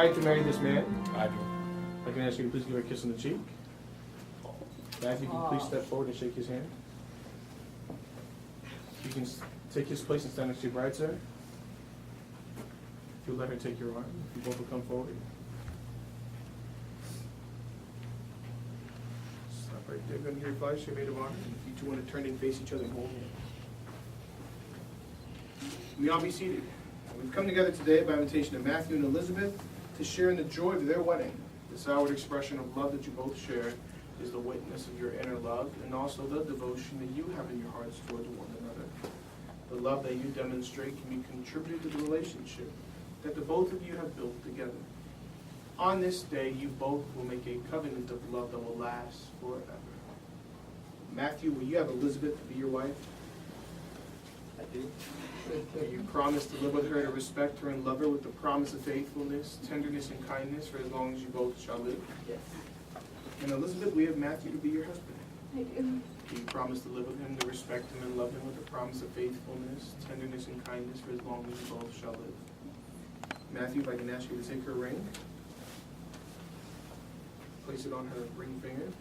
bride to marry this man? I do. I can ask you to please give her a kiss on the cheek. Matthew, can you please step forward and shake his hand? You can take his place and stand next to your bride, sir. If you'll let her take your arm, if you both will come forward. Stop right there. Go to your flash, your maid of honor. If you two want to turn and face each other and hold hands. We all be seated. We've come together today by invitation of Matthew and Elizabeth to share in the joy of their wedding. This outward expression of love that you both share is the witness of your inner love and also the devotion that you have in your hearts towards one another. The love that you demonstrate can be contributed to the relationship that the both of you have built together. On this day, you both will make a covenant of love that will last forever. Matthew, will you have Elizabeth to be your wife? I do. You promise to live with her, to respect her and love her with the promise of faithfulness, tenderness, and kindness for as long as you both shall live? Yes. And Elizabeth, we have Matthew to be your husband. I do. Do you promise to live with him, to respect him and love him with the promise of faithfulness, tenderness, and kindness for as long as you both shall live? Matthew, if I can ask you to take her ring, place it on her ring finger.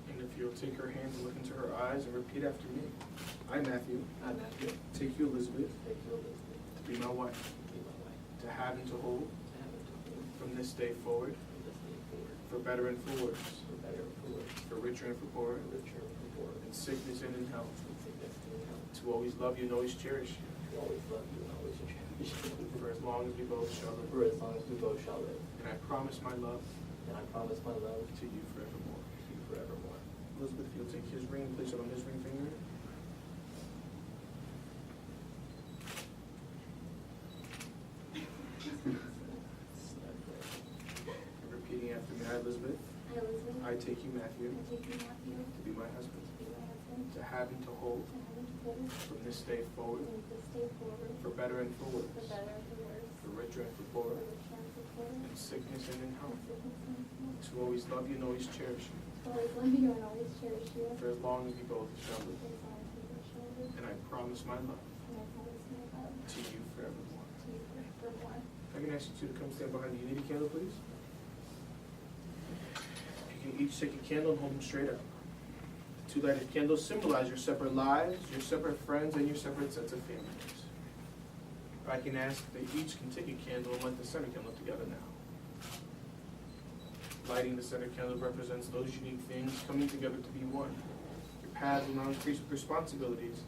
And if you'll take her hands and look into her eyes and repeat after me. I, Matthew, I, Matthew, take you, Elizabeth, take you, Elizabeth, to be my wife, to be my wife, to have and to hold to have and to hold from this day forward, from this day forward, for better and for worse, for better and for worse, for richer and for poorer, for richer and for poorer, in sickness and in health, in sickness and in health, to always love you and always cherish you, to always love you and always cherish you, for as long as we both shall live. for as long as we both shall live. And I promise my love And I promise my love to you forevermore. to you forevermore. Elizabeth, if you'll take his ring and place it on his ring finger. And repeating after me, I, Elizabeth, I, Elizabeth. I take you, Matthew, I take you, Matthew. to be my husband, To be my husband. to have and to hold To have and to hold. from this day forward, From this day forward. for better and for For worse, better and for worse. for richer and for For poorer, richer and for poorer. in sickness and in In health, sickness and in health. to always love you and always cherish you, To always love you and always cherish you. for as long as we both shall live. For as long as we both shall live. And I promise my love And I promise my love to you forevermore. to you forevermore. If I can ask you two to come stand behind the unity candle, please. You can each take a candle and hold them straight up. The two lighted candles symbolize your separate lives, your separate friends, and your separate sets of families. If I can ask that each can take a candle and light the center candle together now. Lighting the center candle represents those unique things coming together to be one. Your paths will not increase with responsibilities,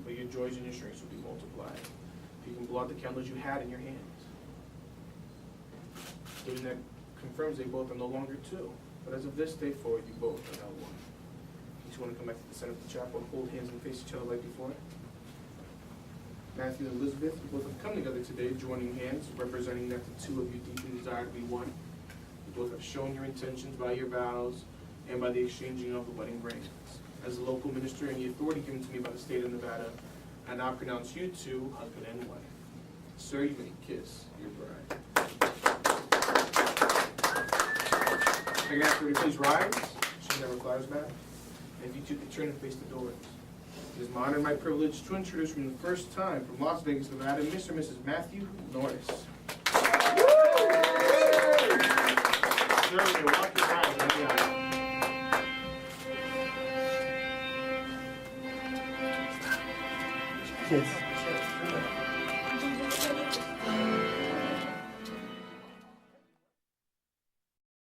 but your joys and your strengths will be multiplied. You can blow out the candles you had in your hands. Doing that confirms they both are no longer two, but as of this day forward, you both are now one. Each want to come back to the center of the chapel and hold hands and face each other like before. Matthew and Elizabeth, you both have come together today, joining hands, representing that the two of you deeply desire to be one. You both have shown your intentions by your vows and by the exchanging of the wedding rings. As a local minister and the authority given to me by the state of Nevada, I now pronounce you two husband and wife. Sir, you may kiss your bride. I can ask her to please rise. She never flies back. And if you two could turn and face the doors. It is my honor and my privilege to introduce from the first time from Las Vegas, Nevada, Mr. and Mrs. Matthew Norris. Sir, you may walk your bride down the aisle. Yes.